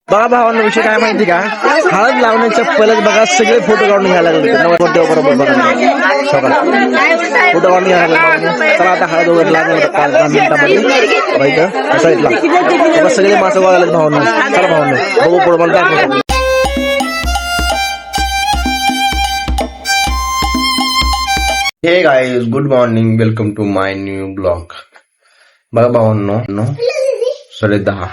बघा भावांना विषय काय माहिती का, हळद लावण्याच्या पहिलेच बघा सगळे फोटो काढून घ्यायला लागले बरोबर बघा फोटो काढून घ्यायला लागले. चला आता हळद वगैरे लागणार 5-10 मिनिटांमध्ये साईडला सगळे माणसं बघायला भावांना. चला भावांना बघू पुढे मला दाखवतो. Hey guys, good morning, welcome to my new blog. बघा भावांनो 10:30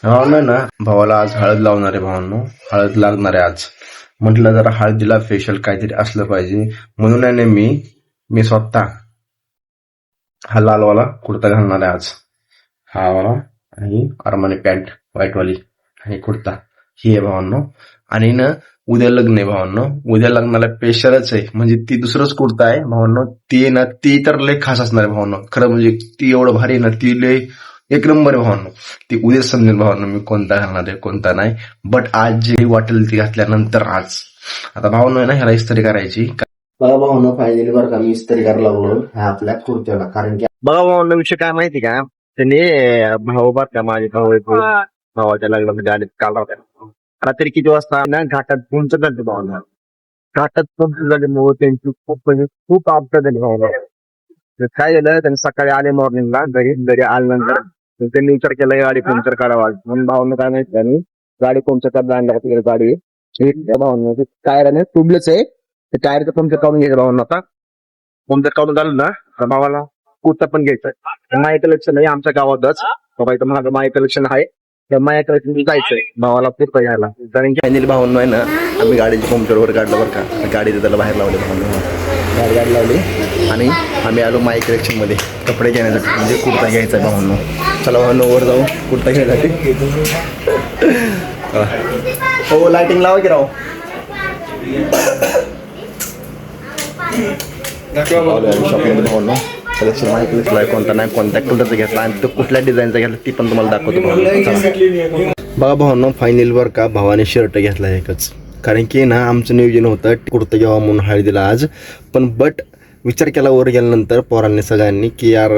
भावांनो ना, भावाला आज हळद लावणार आहे. भावांनो हळद लागणार आहे आज. म्हटलं जरा हळदीला फेशियल काहीतरी असलं पाहिजे म्हणून आहे मी स्वतः हा लालवाला कुर्ता घालणार आहे आज. हा वाला आणि अरमानी पॅन्ट व्हाईटवाली आणि कुर्ता ही आहे भावांनो. आणि ना उद्या लग्न आहे भावांनो. उद्या लग्नाला स्पेशलच आहे, म्हणजे ती दुसरंच कुर्ता आहे भावांनो. ती तर लय खास असणार आहे भावांनो. खरं म्हणजे ती एवढं भारी आहे ना, ती लय एक नंबर आहे भावांनो. ती उद्या समजेल भावांनो मी कोणता घालणार आहे कोणता नाही. बट आज जे वाटेल ती घातल्यानंतर आज आता भावांनो आहे ना, ह्याला इस्त्री करायची. बघा भावांनो फायनली बरं का मी इस्त्री करायला लागलो ह्या आपल्या कुर्त्याला. कारण की बघा भावांनो विषय काय माहिती का, त्यांनी भाऊ बरं का माझे भावाच्या लग्नामध्ये गाडीत काल होत्या. रात्री किती वाजता ना घाटात पोहोचत झाले भावना. घाटात पोहोचत झाल्यामुळे त्यांची खूप अपघात झाली भावना. काय झालं, त्यांनी सकाळी आले मॉर्निंगला घरी आल्यानंतर त्यांनी विचार केला गाडी पंक्चर काढावा म्हणून. भावना काय माहिती त्यांनी गाडी पंक्चर करायला आणल्या तिकडे गाडी भावना टायर तुबलेच आहे. ते टायरचं पंक्चर काढून घ्यायचं भावना. आता पंक्चर काढून झालं ना भावाला कुर्ता पण घ्यायचंय. माय कलेक्शन आहे आमच्या गावातच बाबा, इथं माझं माय कलेक्शन आहे. माया कलेक्शन जायचंय भावाला कुर्ता घ्यायला. कारण की फायनली भावना आहे ना, आम्ही गाडीची पंक्चर वगैरे काढलं बरं का. गाडी त्याला बाहेर लावले भावना, गाडी लावली आणि आम्ही आलो माय कलेक्शन मध्ये कपडे घेण्यासाठी, म्हणजे कुर्ता घ्यायचा आहे भावनो. चला भावनो वर जाऊ कुर्ता घ्यायसाठी. हो लाइटिंग लावा की राव. शॉपिंग भावनो कलेक्शन माहिती घेतलाय कोणता नाही, कोणत्या कलरचा घेतला आणि तो कुठल्या डिझाईनचा घेतला ती पण तुम्हाला दाखवतो भाऊ. बघा भावांनो फायनल वर का भावाने शर्ट घेतला एकच. कारण की ना आमचं नियोजन होतं कुर्ता घ्यावा म्हणून हळदीला आज. पण बट विचार केला वर गेल्यानंतर पोरांनी सगळ्यांनी की यार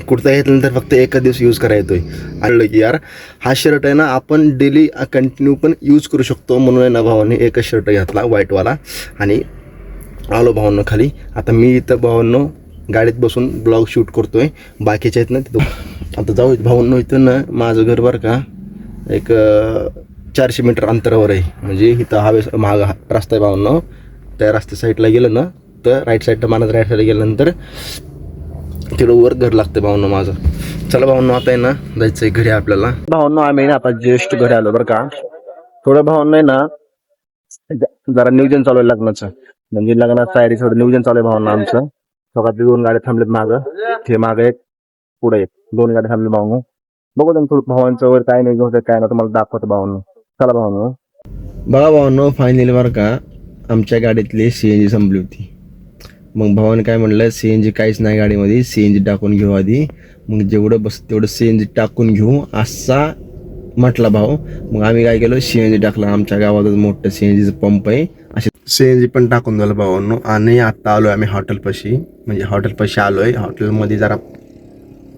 कुर्ता घेतल्यानंतर फक्त एकच दिवस यूज करायला येतोय. आलं की यार हा शर्ट आहे ना आपण डेली कंटिन्यू पण यूज करू शकतो म्हणून आहे ना भावाने एकच शर्ट घेतला व्हाईटवाला. आणि आलो भावांनो खाली. आता मी इथं भावांनो गाडीत बसून ब्लॉग शूट करतोय. बाकीच्या आहेत ना तिथं आता जाऊ भावांनो. इथं ना माझं घर बरं का एक 400 मीटर अंतरावर आहे. म्हणजे इथं महाग रस्ता आहे भावांनो. त्या रस्त्या साईडला गेलं ना तर राईट साईडला मानत राईट साईडला गेल्यानंतर तिकडं वर घर लागतं भावांनो माझं. चला भावांनो आता आहे ना जायचंय घरी आपल्याला. भावांनो आम्ही ना आता जस्ट घरी आलो बरं का. थोडं भावांनो आहे ना जरा नियोजन चालू आहे लग्नाचं, म्हणजे लग्नाचं तयारी थोडं नियोजन चालू आहे भावांनो आमचं. सकाळी 2 गाड्या थांबलेत मागं, ते मागं एक पुढे एक 2 गाड्या थांबले भावांनो. बघू थोडं भावांचं वर काय नाही होतं काय ना तुम्हाला दाखवतो भावांनो. चला भावांनो. बघा भावांनो फायनली बरं का आमच्या गाडीतली CNG संपली होती. मग भावाने काय म्हणलं CNG काहीच नाही गाडीमध्ये, CNG टाकून घेऊ आधी. मग जेवढं बस तेवढं CNG टाकून घेऊ असा म्हटला भाऊ. मग आम्ही काय केलं CNG टाकलं. आमच्या गावातच मोठं CNGचं पंप आहे. असे CNG पण टाकून झालं भावांनो. आणि आता आलोय आम्ही हॉटेलपाशी, म्हणजे हॉटेलपाशी आलोय. हॉटेलमध्ये जरा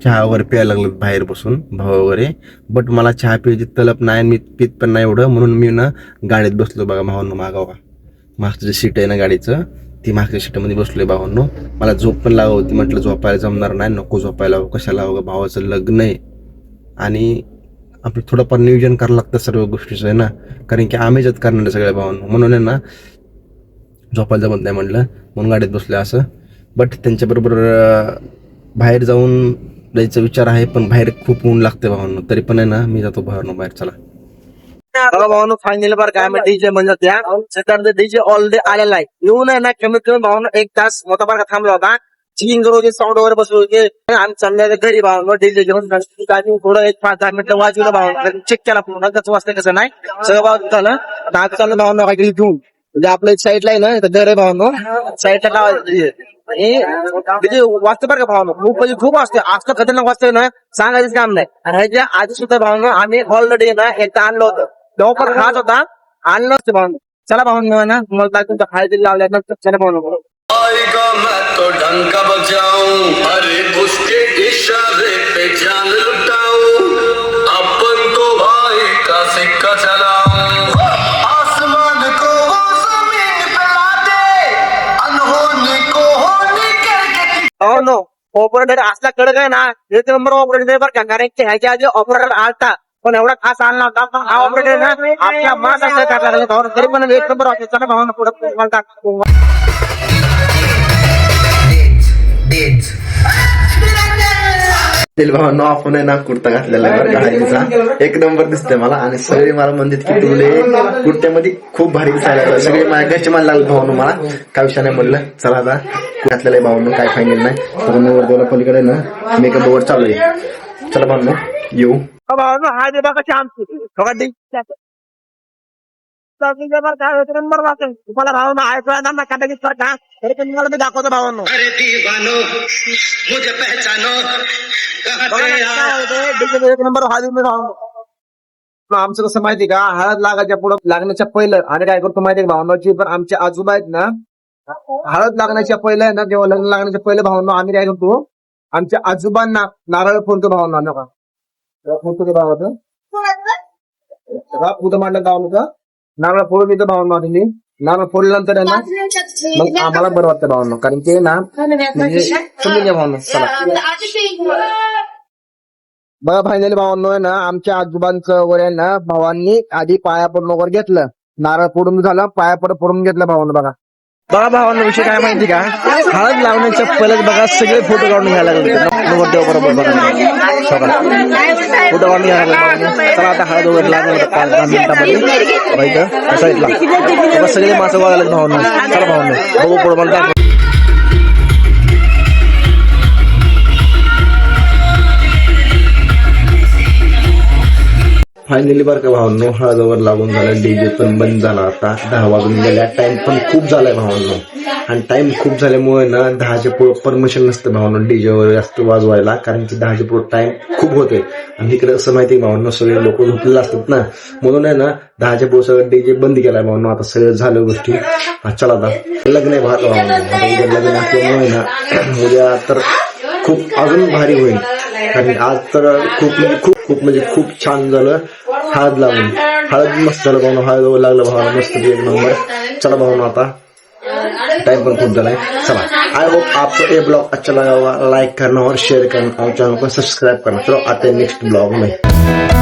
चहा वगैरे प्यायला लागलं बाहेर बसून भाऊ वगैरे. बट मला चहा प्यायची तलप नाही, मी पित पण नाही एवढं, म्हणून मी ना गाडीत बसलो बघा भावांनो. मागावा मागचं जे सीट आहे ना गाडीचं ती मागच्या सीटमध्ये बसलोय भावांनो. मला झोप पण लागत होती. म्हटलं झोपायला जमणार नाही, नको झोपायला कशाला भावाचं लग्न आहे आणि आपलं थोडंफार नियोजन करावं लागतं सर्व गोष्टीचं आहे ना. कारण की आम्हीच करणार सगळ्या भावांनो, म्हणून आहे ना झोपायला जमत नाही म्हटलं म्हणून गाडीत बसले असं. बट त्यांच्याबरोबर बाहेर जाऊन जायचा विचार आहे, पण बाहेर खूप ऊन लागते भावांनो. तरी पण आहे ना मी जातो बाहेर. चला बघा भावांनो फायनली बरं काय डीजे म्हणजे त्या डीजे ऑलरेडी आलेला आहे. येऊन आहे ना कमीत कमी भावांनो 1 तास मोठा बरं थांबला होता. चिंग होते साऊंड वगैरे बसले होते. आम्ही चालले घरी भावांनो डीजे घेऊन गाडी थोडं 5-10 मिनिटं वाजवलं भावांनो. चेक केला पूर्ण कसं वाजतं कसं नाही सगळं भाव झालं. डाक चाललं भावांनो काहीतरी घेऊन, म्हणजे आपल्या साईडला आहे ना घर आहे भावांनो. साईडला गाव म्हणजे वाजतं बरं का भावांनो. खूप म्हणजे खूप वाजते. असलं खतरनाक वाजतंय ना सांगायचं काम नाही. आणि ह्याच्या आधी सुद्धा भावांनो आम्ही ऑलरेडी ना एकदा आणलं होतं, तेव्हा पण खात होता आणलं असतं भावांनो. चला भावांनो ना मला तुमच्या हळदी लावल्यानंतर चला भावांनो. आएगा मैं तो डंका बजाऊं, अरे उसके इशारे पे जान लुटाऊं, अपन को ऑपरेटर असला कडक आहे ना, एक नंबर ऑपरेटर बरं का. कारण की ह्याच्या आधी ऑपरेटर आलता पण एवढा खास आणला होता. पण हा ऑपरेटर ना आपल्या माणसाचा टाकला होता. तरी पण एक नंबर ऑफिसचा भावना पुढे भावांनो आपण आहे ना कुर्ता घातलेला आहे बरं का हळदीचा. एक नंबर दिसतोय मला. आणि सगळे मला म्हणतात की तुले कुर्त्यामध्ये खूप भारी दिसायला लागलं. सगळे माझ्या घरचे मला लागले भावांनो. मला काय विषय नाही म्हणलं चला आता घातलेलं आहे भावांनो. काय फायनल नाही. तर मी वरती पलीकडे ना मेकअप वर चालू आहे. चला भावांनो येऊ. भावना हा दे बघा आमची नंबर वाचेल तुम्हाला भावना ऐकला ना काटाकी का तरी पण मला मी दाखवतो भावांनो. अरे दीवानो मुझे पहचानो कहाँ से आए? एक नंबर हा मी भावनो. आमचं कसं माहिती का, हळद लागायच्या पुढं लागण्याच्या पहिलं आणि काय करतो माहिती का भावनाची, पण आमचे आजोबा आहेत ना हळद लागण्याच्या पहिलं आहे ना, जेव्हा लग्न लागण्याच्या पहिलं भावना आम्ही काय करतो आमच्या आजोबांना नारळ फोडतो भावना नका फोडतो ते भावाचं पुढं मांडलं भावना नारळ फोडून येतं भावना तुम्ही. नारळ फोडल्यानंतर आहे ना मग आम्हाला बरं वाटतं भावना. कारण ते ना म्हणजे समजून घ्या भावना. चला बघा फायनली भावांनो आहे ना आमच्या आजोबांचं वगैरे आहे ना भावांनी आधी पाया पडून वगैरे घेतलं. नारळ फोडून झालं पाया पडून घेतलं भावांना. बघा भावांना विषय काय माहिती का, हळद लावण्याच्या पहिलेच बघा सगळे फोटो काढून घ्यायला लागले बरोबर बघा फोटो काढून घ्यायला लागले. चला आता हळद वगैरे लागेल 5-10 मिनिटामध्ये साईडला सगळे माणसं बघायला भावांना. चला भावांना बघू पुढे मला दाखव. फायनली बरं का भावांनो हळदवर लागून झालं. डीजे पण बंद झाला. आता 10 वाजून गेल्या. टाइम पण खूप झालाय भावांनो. आणि टाइम खूप झाल्यामुळे ना 10च्या पुढे परमिशन नसतं भावांनो डीजे वर जास्त वाजवायला. कारण की 10च्या पुढे टाइम खूप होते. आणि इकडे असं माहिती भावांनो सगळे लोक झोपलेले असतात ना, म्हणून आहे ना 10च्या पुढे सगळं डीजे बंद केलाय भावांनो. आता सगळं झालं गोष्टी. चला आता लग्न आहे भात भावांनो. आता उद्या लग्न असल्यामुळे ना उद्या तर खूप अजून भारी होईल. कारण आज तर खूप छान झालं हळद लागून. हळद मस्त झालं भावना. हळद लागलं भावाला मस्त एक नंबर. चला भावना आता टाइम पण खूप झालाय. चला आई होप आपको ये ब्लॉग अच्छा लगा होगा. लाइक करना और शेयर करना और चैनल को सब्सक्राइब करना. चलो आते हैं नेक्स्ट ब्लॉग में.